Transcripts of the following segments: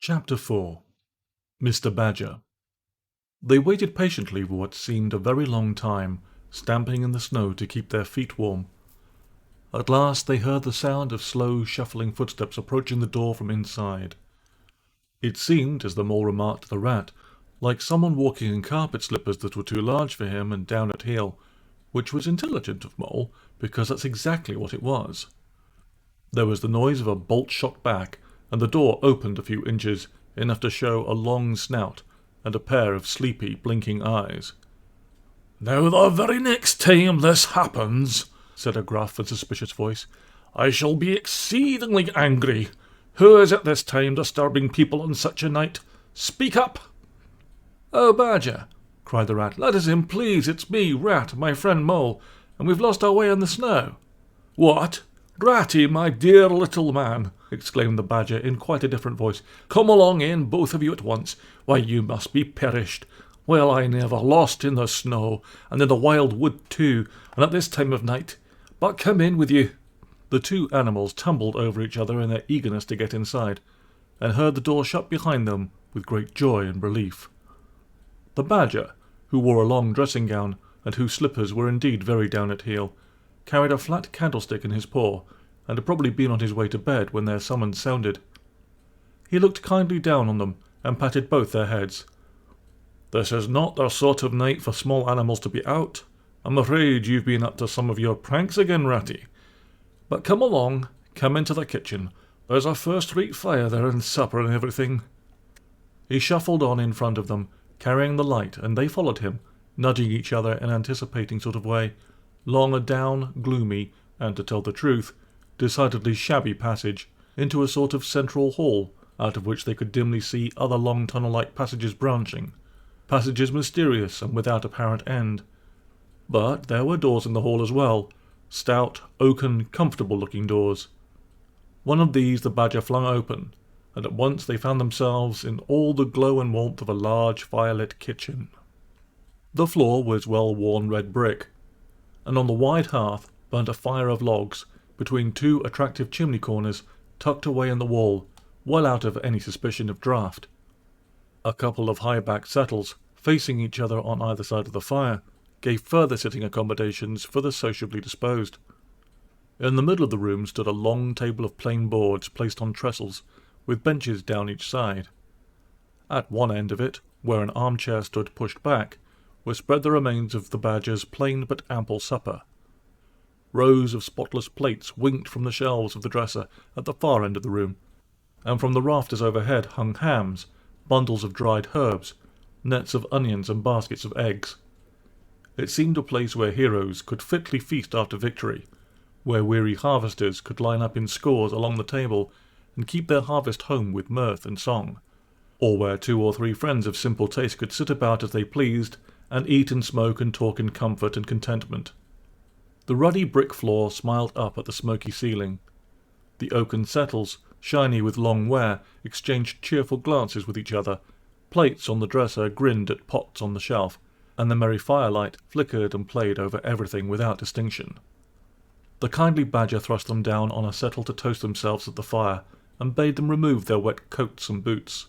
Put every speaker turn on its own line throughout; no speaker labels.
Chapter 4 Mr. Badger. They waited patiently for what seemed a very long time, stamping in the snow to keep their feet warm. At last they heard the sound of slow, shuffling footsteps approaching the door from inside. It seemed, as the mole remarked to the rat, like someone walking in carpet slippers that were too large for him and down at heel, which was intelligent of Mole, because that's exactly what it was. There was the noise of a bolt shot back, and the door opened a few inches, enough to show a long snout and a pair of sleepy, blinking eyes.
"Now the very next time this happens," said a gruff and suspicious voice, "I shall be exceedingly angry. Who is at this time disturbing people on such a night? Speak up!"
"Oh, Badger," cried the rat, "let us in, please. It's me, Rat, my friend Mole, and we've lost our way in the snow."
"What? Ratty, my dear little man," exclaimed the Badger in quite a different voice, "come along in, both of you at once. Why, you must be perished. Well, I never lost in the snow, and in the wild wood too, and at this time of night. But come in with you."
The two animals tumbled over each other in their eagerness to get inside, and heard the door shut behind them with great joy and relief. The Badger, who wore a long dressing gown, and whose slippers were indeed very down at heel, carried a flat candlestick in his paw, and had probably been on his way to bed when their summons sounded. He looked kindly down on them, and patted both their heads.
"This is not the sort of night for small animals to be out. I'm afraid you've been up to some of your pranks again, Ratty. But come along, come into the kitchen. There's a first-rate fire there and supper and everything."
He shuffled on in front of them, carrying the light, and they followed him, nudging each other in an anticipating sort of way, along a down, gloomy, and, to tell the truth, decidedly shabby passage, into a sort of central hall, out of which they could dimly see other long tunnel-like passages branching, passages mysterious and without apparent end. But there were doors in the hall as well, stout, oaken, comfortable-looking doors. One of these the Badger flung open, and at once they found themselves in all the glow and warmth of a large fire-lit kitchen. The floor was well-worn red brick, and on the wide hearth burnt a fire of logs, between two attractive chimney corners tucked away in the wall, well out of any suspicion of draught. A couple of high-backed settles, facing each other on either side of the fire, gave further sitting accommodations for the sociably disposed. In the middle of the room stood a long table of plain boards placed on trestles, with benches down each side. At one end of it, where an armchair stood pushed back, were spread the remains of the Badger's plain but ample supper. Rows of spotless plates winked from the shelves of the dresser at the far end of the room, and from the rafters overhead hung hams, bundles of dried herbs, nets of onions and baskets of eggs. It seemed a place where heroes could fitly feast after victory, where weary harvesters could line up in scores along the table and keep their harvest home with mirth and song, or where 2 or 3 friends of simple taste could sit about as they pleased, and eat and smoke and talk in comfort and contentment. The ruddy brick floor smiled up at the smoky ceiling. The oaken settles, shiny with long wear, exchanged cheerful glances with each other. Plates on the dresser grinned at pots on the shelf, and the merry firelight flickered and played over everything without distinction. The kindly Badger thrust them down on a settle to toast themselves at the fire, and bade them remove their wet coats and boots.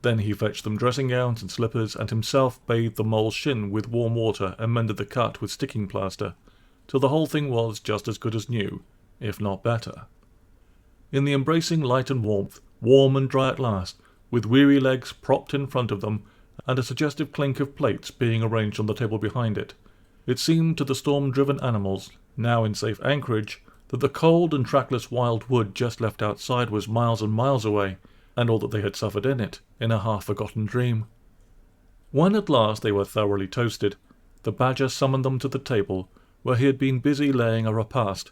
Then he fetched them dressing gowns and slippers, and himself bathed the Mole's shin with warm water and mended the cut with sticking plaster, till the whole thing was just as good as new, if not better. In the embracing light and warmth, warm and dry at last, with weary legs propped in front of them, and a suggestive clink of plates being arranged on the table behind it, it seemed to the storm-driven animals, now in safe anchorage, that the cold and trackless wild wood just left outside was miles and miles away, and all that they had suffered in it, in a half-forgotten dream. When at last they were thoroughly toasted, the Badger summoned them to the table, where he had been busy laying a repast.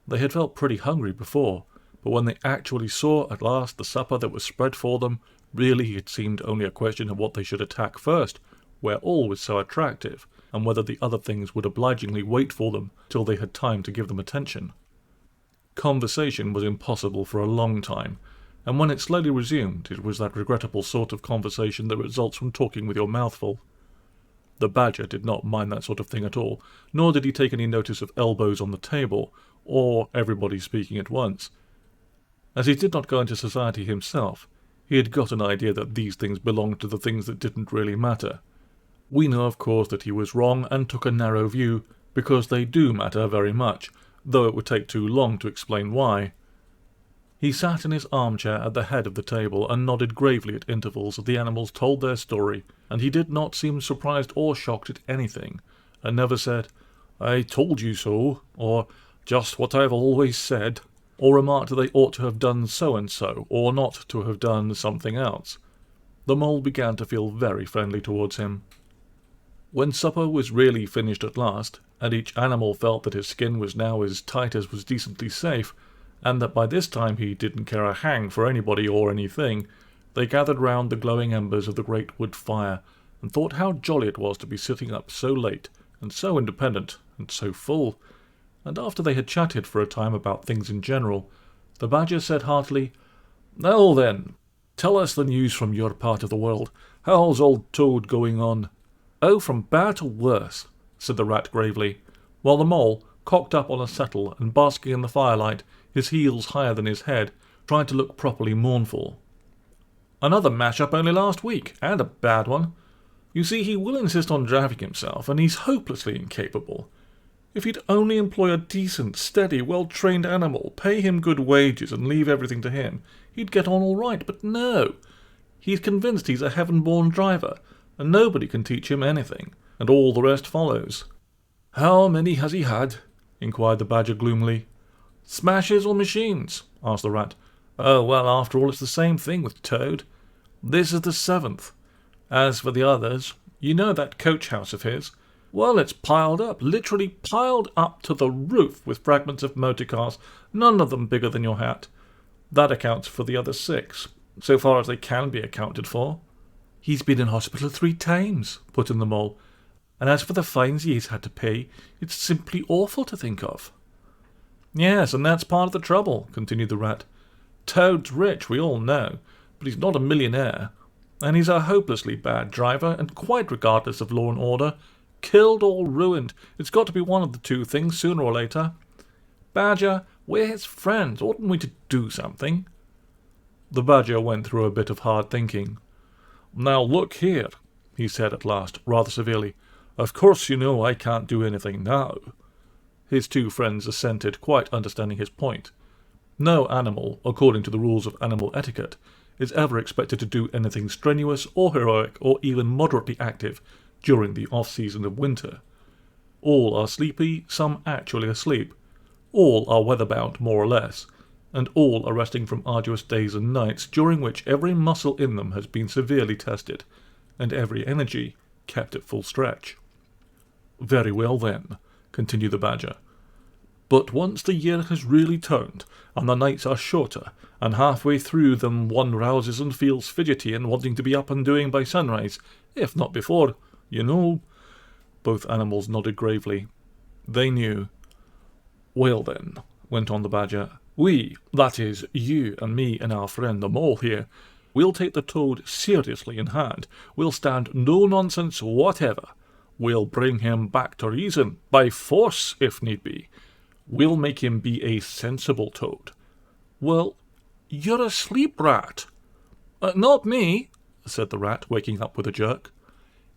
They had felt pretty hungry before, but when they actually saw at last the supper that was spread for them, really it seemed only a question of what they should attack first, where all was so attractive, and whether the other things would obligingly wait for them till they had time to give them attention. Conversation was impossible for a long time, and when it slowly resumed, it was that regrettable sort of conversation that results from talking with your mouth full. The Badger did not mind that sort of thing at all, nor did he take any notice of elbows on the table, or everybody speaking at once. As he did not go into society himself, He had got an idea that these things belonged to the things that didn't really matter. We know, of course, that he was wrong and took a narrow view, because they do matter very much, though it would take too long to explain why. He sat in his armchair at the head of the table and nodded gravely at intervals as the animals told their story, and he did not seem surprised or shocked at anything, and never said, "I told you so," or "just what I've always said," or remarked that they ought to have done so-and-so, or not to have done something else. The mole began to feel very friendly towards him. When supper was really finished at last, and each animal felt that his skin was now as tight as was decently safe, and that by this time he didn't care a hang for anybody or anything, they gathered round the glowing embers of the great wood fire, and thought how jolly it was to be sitting up so late, and so independent, and so full. And after they had chatted for a time about things in general, the Badger said heartily, "Now then, tell us the news from your part of the world. How's old Toad going on?" "Oh, from bad to worse," said the Rat gravely, while the Mole, cocked up on a settle and basking in the firelight, his heels higher than his head, tried to look properly mournful. "Another mash-up only last week, and a bad one. You see, he will insist on driving himself, and he's hopelessly incapable. If he'd only employ a decent, steady, well-trained animal, pay him good wages, and leave everything to him, he'd get on all right, but no. He's convinced he's a heaven-born driver, and nobody can teach him anything, and all the rest follows." "How many has he had?" inquired the Badger gloomily. "Smashes or machines?" asked the Rat. "Oh, well, after all, it's the same thing with Toad. This is the 7th. As for the others, you know that coach house of his? Well, it's piled up, literally piled up to the roof with fragments of motor cars, none of them bigger than your hat. That accounts for the other 6, so far as they can be accounted for." "He's been in hospital 3 times, put in the Mole. "And as for the fines he's had to pay, it's simply awful to think of." "Yes, and that's part of the trouble," continued the Rat. "Toad's rich, we all know, but he's not a millionaire, and he's a hopelessly bad driver, and quite regardless of law and order. Killed or ruined, it's got to be one of the two things sooner or later. Badger, we're his friends, oughtn't we to do something?" The Badger went through a bit of hard thinking. "Now look here," he said at last, rather severely. "Of course you know I can't do anything now." His two friends assented, quite understanding his point. No animal, according to the rules of animal etiquette, is ever expected to do anything strenuous or heroic or even moderately active during the off-season of winter. All are sleepy, some actually asleep. All are weather-bound, more or less, and all are resting from arduous days and nights during which every muscle in them has been severely tested, and every energy kept at full stretch. "Very well, then," continued the Badger. "But once the year has really turned, and the nights are shorter, and halfway through them one rouses and feels fidgety and wanting to be up and doing by sunrise, if not before, you know—" Both animals nodded gravely. They knew. "Well then," went on the Badger, "we, that is, you and me and our friend the Mole here, we'll take the Toad seriously in hand. We'll stand no nonsense whatever. We'll bring him back to reason, by force if need be. We'll make him be a sensible Toad." "Well, you're a sleep rat." "Not me," said the Rat, waking up with a jerk.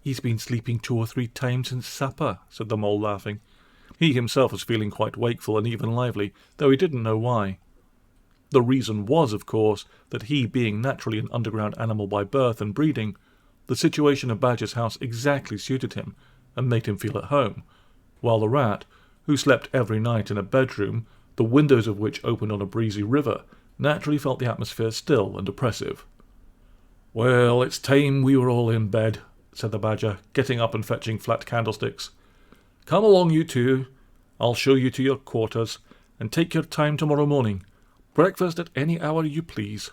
"He's been sleeping 2 or 3 times since supper," said the Mole, laughing. He himself was feeling quite wakeful and even lively, though he didn't know why. The reason was, of course, that he being naturally an underground animal by birth and breeding, the situation of Badger's house exactly suited him and made him feel at home, while the Rat, who slept every night in a bedroom, the windows of which opened on a breezy river, naturally felt the atmosphere still and oppressive. "Well, it's time we were all in bed," said the Badger, getting up and fetching flat candlesticks. "Come along, you two. I'll show you to your quarters, and take your time tomorrow morning. Breakfast at any hour you please."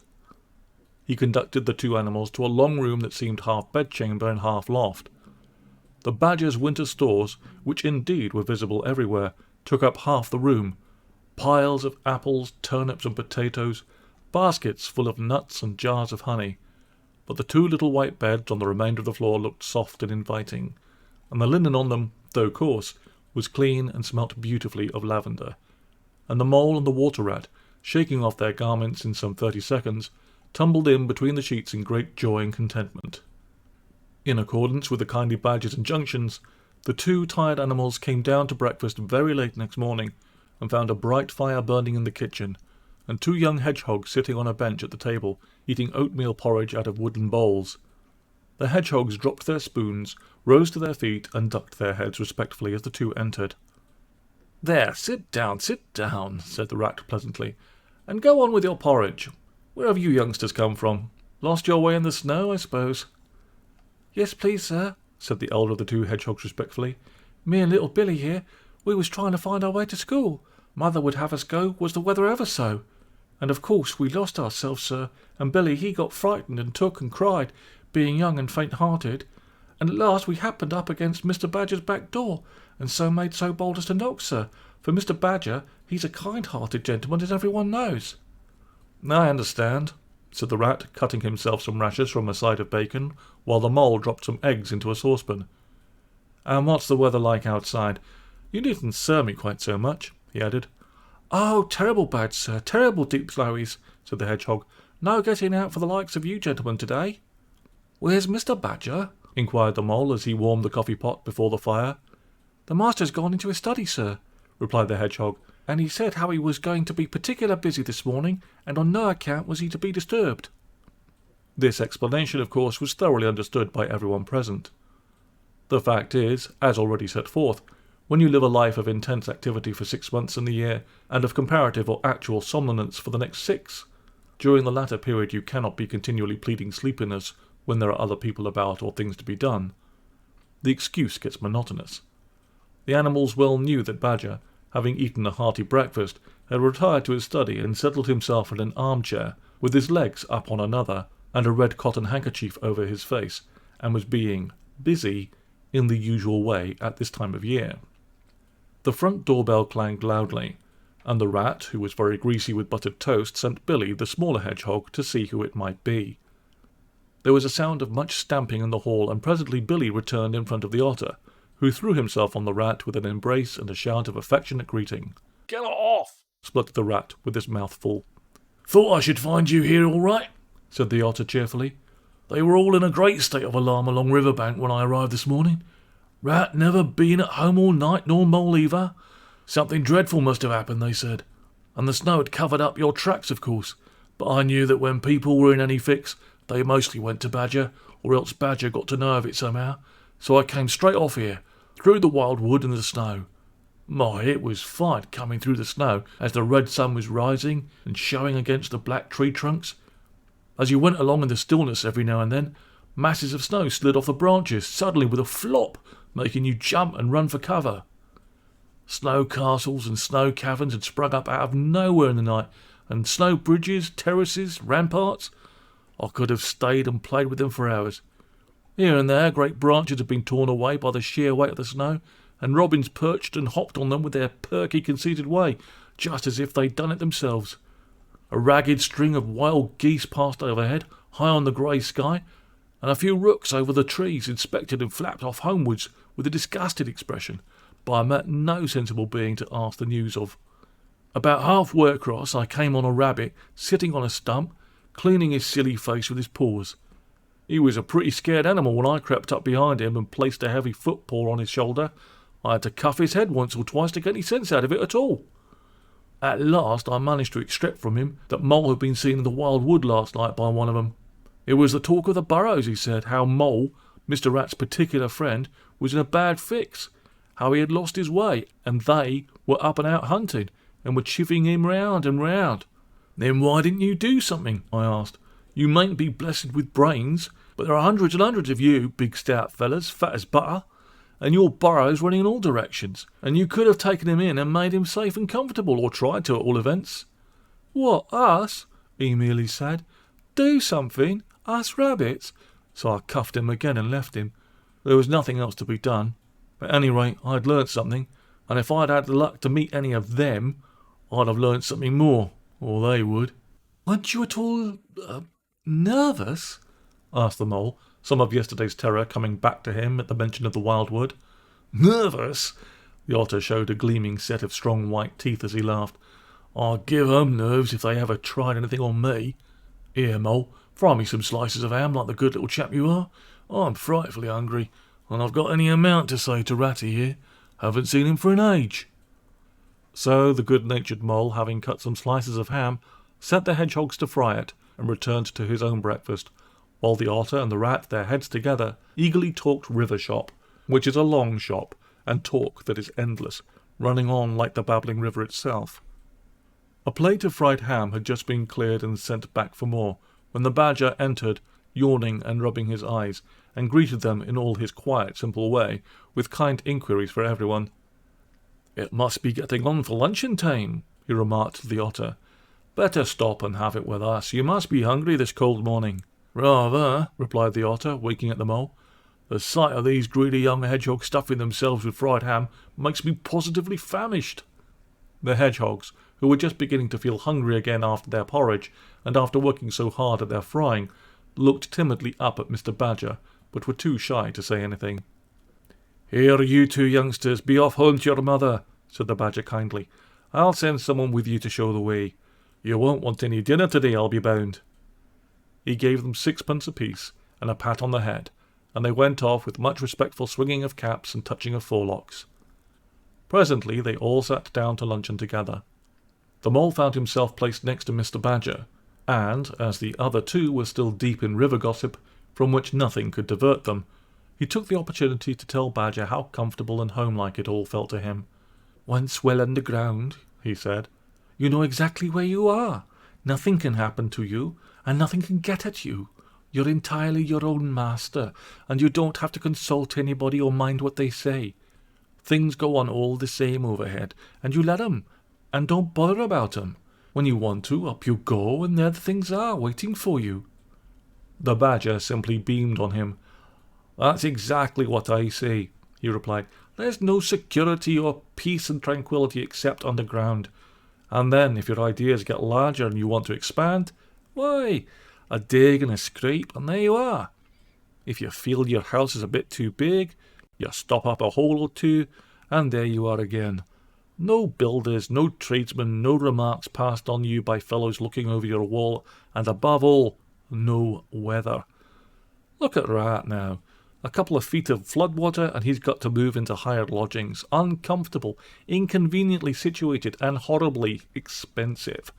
He conducted the 2 animals to a long room that seemed half bedchamber and half loft. The Badger's winter stores, which indeed were visible everywhere, took up half the room. Piles of apples, turnips and potatoes, baskets full of nuts and jars of honey. But the 2 little white beds on the remainder of the floor looked soft and inviting, and the linen on them, though coarse, was clean and smelt beautifully of lavender. And the Mole and the Water Rat, shaking off their garments in some 30 seconds, tumbled in between the sheets in great joy and contentment. In accordance with the kindly badger's injunctions, the two tired animals came down to breakfast very late next morning, and found a bright fire burning in the kitchen, and two young hedgehogs sitting on a bench at the table, eating oatmeal porridge out of wooden bowls. The hedgehogs dropped their spoons, rose to their feet, and ducked their heads respectfully as the two entered.
"There, sit down, said the rat pleasantly, "and go on with your porridge. Where have you youngsters come from? Lost your way in the snow, I suppose?"
"Yes, please, sir," said the elder of the two hedgehogs respectfully. "Me and little Billy here, we was trying to find our way to school. Mother would have us go, was the weather ever so. And of course we lost ourselves, sir, and Billy he got frightened and took and cried, being young and faint-hearted. And at last we happened up against Mr. Badger's back door, and so made so bold as to knock, sir, for Mr. Badger, he's a kind-hearted gentleman, as everyone knows."
"I understand," said the rat, cutting himself some rashers from a side of bacon, while the mole dropped some eggs into a saucepan. "And what's the weather like outside? You needn't stir me quite so much," he added.
"Oh, terrible bad, sir, terrible deep snowies," said the hedgehog. "No getting out for the likes of you gentlemen today."
"Where's Mr. Badger?"
inquired the mole as he warmed the coffee pot before the fire.
"The master's gone into his study, sir," replied the hedgehog, "and he said how he was going to be particular busy this morning, and on no account was he to be disturbed."
This explanation, of course, was thoroughly understood by everyone present. The fact is, as already set forth, when you live a life of intense activity for 6 months in the year, and of comparative or actual somnolence for the next 6, during the latter period you cannot be continually pleading sleepiness when there are other people about or things to be done. The excuse gets monotonous. The animals well knew that Badger, having eaten a hearty breakfast, had retired to his study and settled himself in an armchair, with his legs up on another, and a red cotton handkerchief over his face, and was being busy in the usual way at this time of year. The front doorbell clanged loudly, and the rat, who was very greasy with buttered toast, sent Billy, the smaller hedgehog, to see who it might be. There was a sound of much stamping in the hall, and presently Billy returned in front of the otter, who threw himself on the rat with an embrace and a shout of affectionate greeting.
"Get off!"
spluttered the rat with his mouth full.
"Thought I should find you here all right,"
said the otter cheerfully.
"They were all in a great state of alarm along Riverbank when I arrived this morning. Rat never been at home all night, nor mole either. Something dreadful must have happened, they said. And the snow had covered up your tracks, of course. But I knew that when people were in any fix, they mostly went to Badger, or else Badger got to know of it somehow. So I came straight off here, through the wild wood and the snow. My, it was fine coming through the snow as the red sun was rising and showing against the black tree trunks. As you went along in the stillness every now and then, masses of snow slid off the branches suddenly with a flop, making you jump and run for cover. Snow castles and snow caverns had sprung up out of nowhere in the night, and snow bridges, terraces, ramparts. I could have stayed and played with them for hours. Here and there great branches had been torn away by the sheer weight of the snow, and robins perched and hopped on them with their perky, conceited way, just as if they'd done it themselves. A ragged string of wild geese passed overhead, high on the grey sky, and a few rooks over the trees inspected and flapped off homewards with a disgusted expression, but I met no sensible being to ask the news of. About halfway across I came on a rabbit sitting on a stump, cleaning his silly face with his paws. He was a pretty scared animal when I crept up behind him and placed a heavy footpaw on his shoulder. I had to cuff his head once or twice to get any sense out of it at all. At last I managed to extract from him that Mole had been seen in the wild wood last night by one of them. It was the talk of the burrows, he said, how Mole, Mr. Rat's particular friend, was in a bad fix, how he had lost his way, and they were up and out hunting, and were chivying him round and round. "Then why didn't you do something?" I asked. "You mayn't be blessed with brains, but there are hundreds and hundreds of you, big stout fellas, fat as butter, and your burrows running in all directions, and you could have taken him in and made him safe and comfortable, or tried to at all events."
"What, us?" he merely said. "Do something? Us rabbits?"
So I cuffed him again and left him. There was nothing else to be done. At any rate, I'd learnt something, and if I'd had the luck to meet any of them, I'd have learnt something more, or they would.
"Weren't you at all, nervous?"
asked the mole, some of yesterday's terror coming back to him at the mention of the wild wood.
"Nervous?"
The otter showed a gleaming set of strong white teeth as he laughed.
"I'd give 'em nerves if they ever tried anything on me." Here, Mole, fry me some slices of ham like the good little chap you are. I'm frightfully hungry, and I've got any amount to say to Ratty here. Haven't seen him for an age."
So the good-natured Mole, having cut some slices of ham, set the hedgehogs to fry it, and returned to his own breakfast, while the Otter and the Rat, their heads together, eagerly talked river shop, which is a long shop, and talk that is endless, running on like the babbling river itself. A plate of fried ham had just been cleared and sent back for more, when the Badger entered, yawning and rubbing his eyes, and greeted them in all his quiet, simple way, with kind inquiries for everyone.
"It must be getting on for luncheon time," he remarked to the Otter. "Better stop and have it with us. You must be hungry this cold morning." "Rather," replied the Otter, winking at the Mole. "The sight of these greedy young hedgehogs stuffing themselves with fried ham makes me positively famished."
The hedgehogs, who were just beginning to feel hungry again after their porridge, and after working so hard at their frying, looked timidly up at Mr. Badger, but were too shy to say anything.
"Here, you two youngsters, be off home to your mother," said the Badger kindly. "I'll send someone with you to show the way. You won't want any dinner today, I'll be bound."
He gave them 6 pence apiece, and a pat on the head, and they went off with much respectful swinging of caps and touching of forelocks. Presently they all sat down to luncheon together. The Mole found himself placed next to Mr. Badger, and, as the other two were still deep in river gossip, from which nothing could divert them, he took the opportunity to tell Badger how comfortable and homelike it all felt to him.
"Once well underground," he said, "you know exactly where you are. Nothing can happen to you, and nothing can get at you. You're entirely your own master, and you don't have to consult anybody or mind what they say. Things go on all the same overhead, and you let 'em, and don't bother about 'em. When you want to, up you go, and there the things are, waiting for you."
The Badger simply beamed on him.
"That's exactly what I say," he replied. "There's no security or peace and tranquillity except underground. And then, if your ideas get larger and you want to expand, why, a dig and a scrape, and there you are. If you feel your house is a bit too big, you stop up a hole or two, and there you are again. No builders, no tradesmen, no remarks passed on you by fellows looking over your wall, and above all, no weather. Look at Rat now. A couple of feet of floodwater, and he's got to move into hired lodgings, uncomfortable, inconveniently situated, and horribly expensive.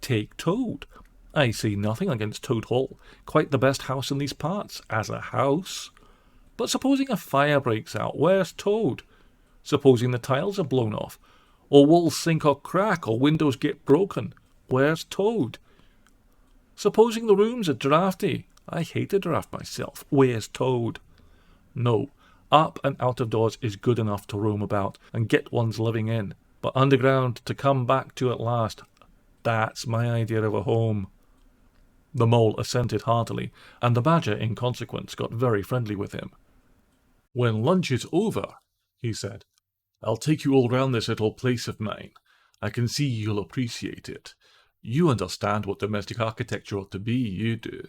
Take Toad. I say nothing against Toad Hall, quite the best house in these parts, as a house. But supposing a fire breaks out, where's Toad? Supposing the tiles are blown off, or walls sink or crack, or windows get broken, where's Toad? Supposing the rooms are draughty, I hate a draught myself, where's Toad? No, up and out of doors is good enough to roam about and get one's living in, but underground to come back to at last, that's my idea of a home."
The Mole assented heartily, and the Badger in consequence got very friendly with him. "When lunch is over," he said, "I'll take you all round this little place of mine. I can see you'll appreciate it. You understand what domestic architecture ought to be, you do."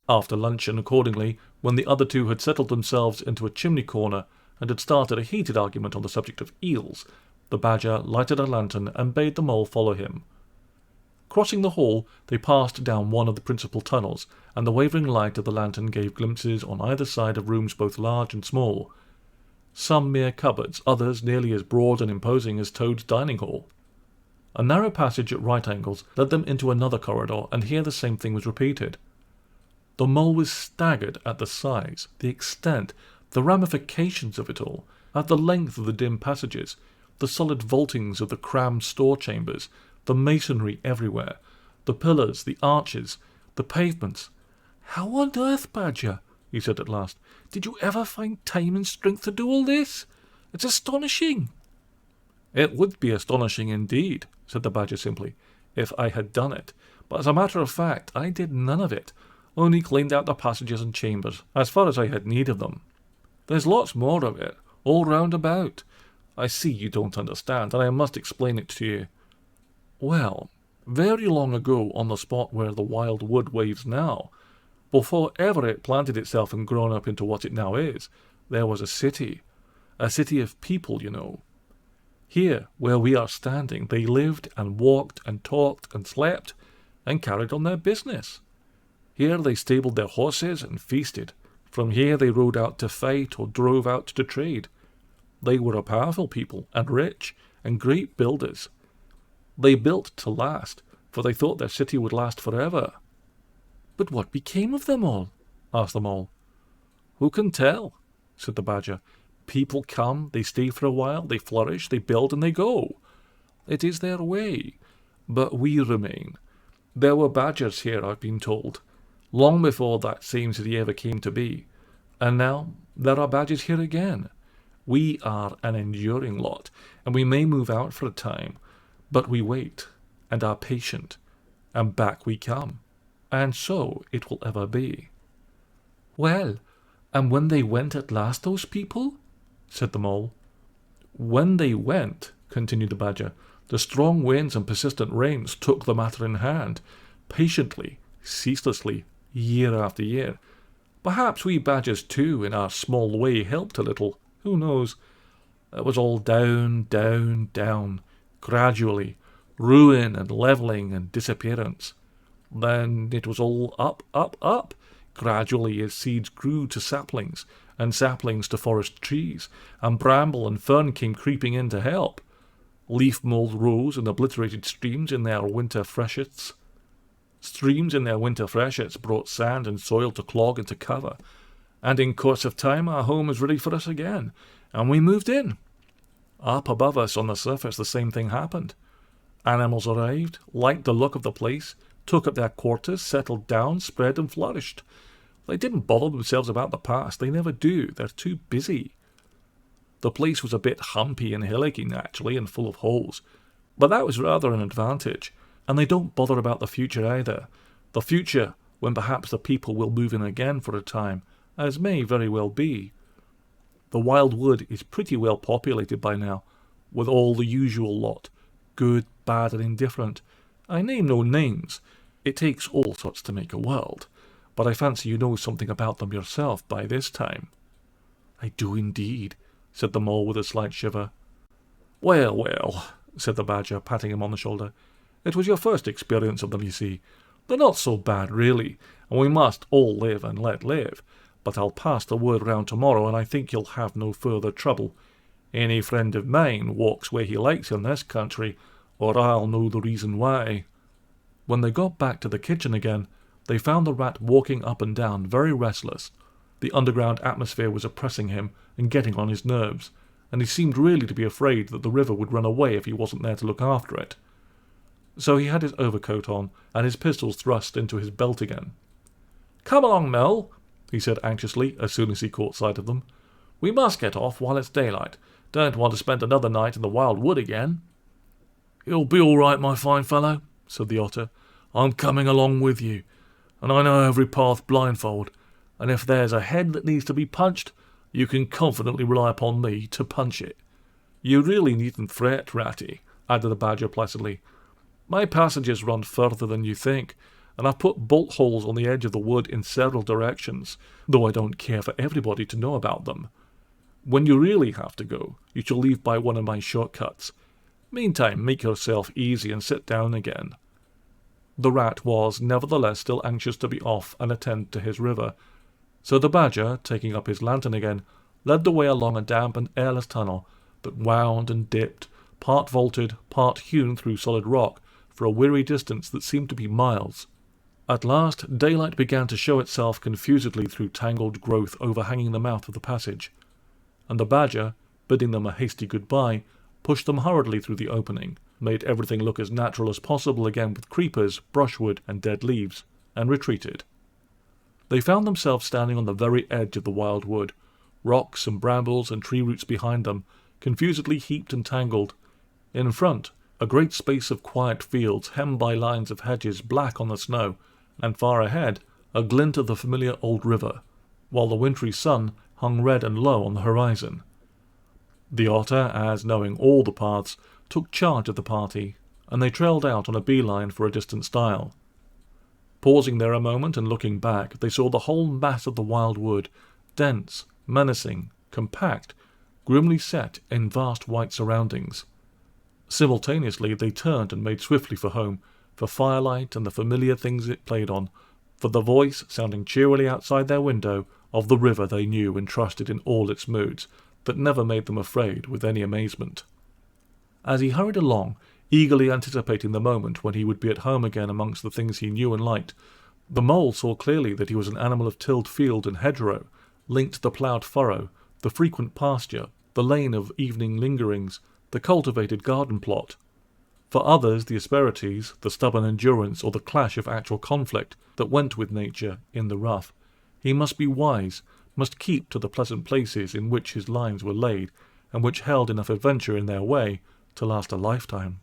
After luncheon, accordingly, when the other two had settled themselves into a chimney corner and had started a heated argument on the subject of eels, the Badger lighted a lantern and bade the Mole follow him. Crossing the hall, they passed down one of the principal tunnels, and the wavering light of the lantern gave glimpses on either side of rooms both large and small. Some mere cupboards, others nearly as broad and imposing as Toad's dining hall. A narrow passage at right angles led them into another corridor, and here the same thing was repeated. The Mole was staggered at the size, the extent, the ramifications of it all, at the length of the dim passages, the solid vaultings of the crammed store chambers, the masonry everywhere, the pillars, the arches, the pavements. "How on earth, Badger," he said at last, "did you ever find time and strength to do all this? It's astonishing." "It would be astonishing indeed," said the Badger simply, "if I had done it. But as a matter of fact, I did none of it, only cleaned out the passages and chambers, as far as I had need of them. There's lots more of it, all round about. I see you don't understand, and I must explain it to you. Well, very long ago, on the spot where the wild wood waves now, before ever it planted itself and grown up into what it now is, there was a city of people, you know. Here, where we are standing, they lived and walked and talked and slept,
and carried on their business. Here they stabled their horses and feasted. From here they rode out to fight or drove out to trade. They were a powerful people, and rich, and great builders. They built to last, for they thought their city would last forever.
But what became of them all? Asked the Mole.
Who can tell? Said the Badger. People come, they stay for a while, they flourish, they build, and they go. It is their way. But we remain. There were badgers here, I've been told, long before that same city ever came to be. And now there are badgers here again. We are an enduring lot, and we may move out for a time, but we wait, and are patient, and back we come. And so it will ever be.
Well, and when they went at last, those people? Said the Mole.
When they went, continued the Badger, the strong winds and persistent rains took the matter in hand, patiently, ceaselessly, year after year. Perhaps we badgers too, in our small way, helped a little. Who knows? It was all down, down, down, gradually, ruin and levelling and disappearance. Then it was all up, up, up, gradually as seeds grew to saplings, and saplings to forest trees, and bramble and fern came creeping in to help. Leaf mould rose and obliterated streams in their winter freshets. Streams in their winter freshets brought sand and soil to clog and to cover, and in course of time our home was ready for us again, and we moved in. Up above us on the surface the same thing happened. Animals arrived, liked the look of the place, took up their quarters, settled down, spread and flourished. They didn't bother themselves about the past, they never do, they're too busy. The place was a bit humpy and hillocky naturally, and full of holes, but that was rather an advantage, and they don't bother about the future either. The future, when perhaps the people will move in again for a time, as may very well be. The Wild Wood is pretty well populated by now, with all the usual lot, good, bad and indifferent. I name no names. It takes all sorts to make a world, but I fancy you know something about them yourself by this time.
I do indeed, said the Mole with a slight shiver.
Well, well, said the Badger, patting him on the shoulder. It was your first experience of them, you see. They're not so bad, really, and we must all live and let live. But I'll pass the word round tomorrow, and I think you'll have no further trouble. Any friend of mine walks where he likes in this country, or I'll know the reason why.
When they got back to the kitchen again, they found the Rat walking up and down, very restless. The underground atmosphere was oppressing him and getting on his nerves, and he seemed really to be afraid that the river would run away if he wasn't there to look after it. So he had his overcoat on, and his pistols thrust into his belt again.
"Come along, Mole," he said anxiously as soon as he caught sight of them. "We must get off while it's daylight. Don't want to spend another night in the Wild Wood again."
"You'll be all right, my fine fellow," said the Otter. "I'm coming along with you, and I know every path blindfold, and if there's a head that needs to be punched, you can confidently rely upon me to punch it."
"You really needn't fret, Ratty," added the Badger placidly. "My passages run further than you think, and I've put bolt holes on the edge of the wood in several directions, though I don't care for everybody to know about them. When you really have to go, you shall leave by one of my shortcuts. Meantime, make yourself easy and sit down again." The Rat was nevertheless still anxious to be off and attend to his river, so the Badger, taking up his lantern again, led the way along a damp and airless tunnel that wound and dipped, part vaulted, part hewn through solid rock, for a weary distance that seemed to be miles. At last daylight began to show itself confusedly through tangled growth overhanging the mouth of the passage, and the Badger, bidding them a hasty goodbye, pushed them hurriedly through the opening, made everything look as natural as possible again with creepers, brushwood, and dead leaves, and retreated. They found themselves standing on the very edge of the Wild Wood, rocks and brambles and tree roots behind them, confusedly heaped and tangled. In front, a great space of quiet fields hemmed by lines of hedges black on the snow, and far ahead, a glint of the familiar old river, while the wintry sun hung red and low on the horizon. The Otter, as knowing all the paths, took charge of the party, and they trailed out on a bee-line for a distant stile. Pausing there a moment and looking back, they saw the whole mass of the Wild Wood, dense, menacing, compact, grimly set in vast white surroundings. Simultaneously they turned and made swiftly for home,
for firelight and the familiar things it played on, for the voice sounding cheerily outside their window of the river they knew and trusted in all its moods, that never made them afraid with any amazement. As he hurried along, eagerly anticipating the moment when he would be at home again amongst the things he knew and liked, the mole saw clearly that he was an animal of tilled field and hedgerow, linked to the ploughed furrow, the frequent pasture, the lane of evening lingerings, the cultivated garden plot. For others, the asperities, the stubborn endurance, or the clash of actual conflict that went with nature in the rough. He must be wise, must keep to the pleasant places in which his lines were laid, and which held enough adventure in their way to last a lifetime.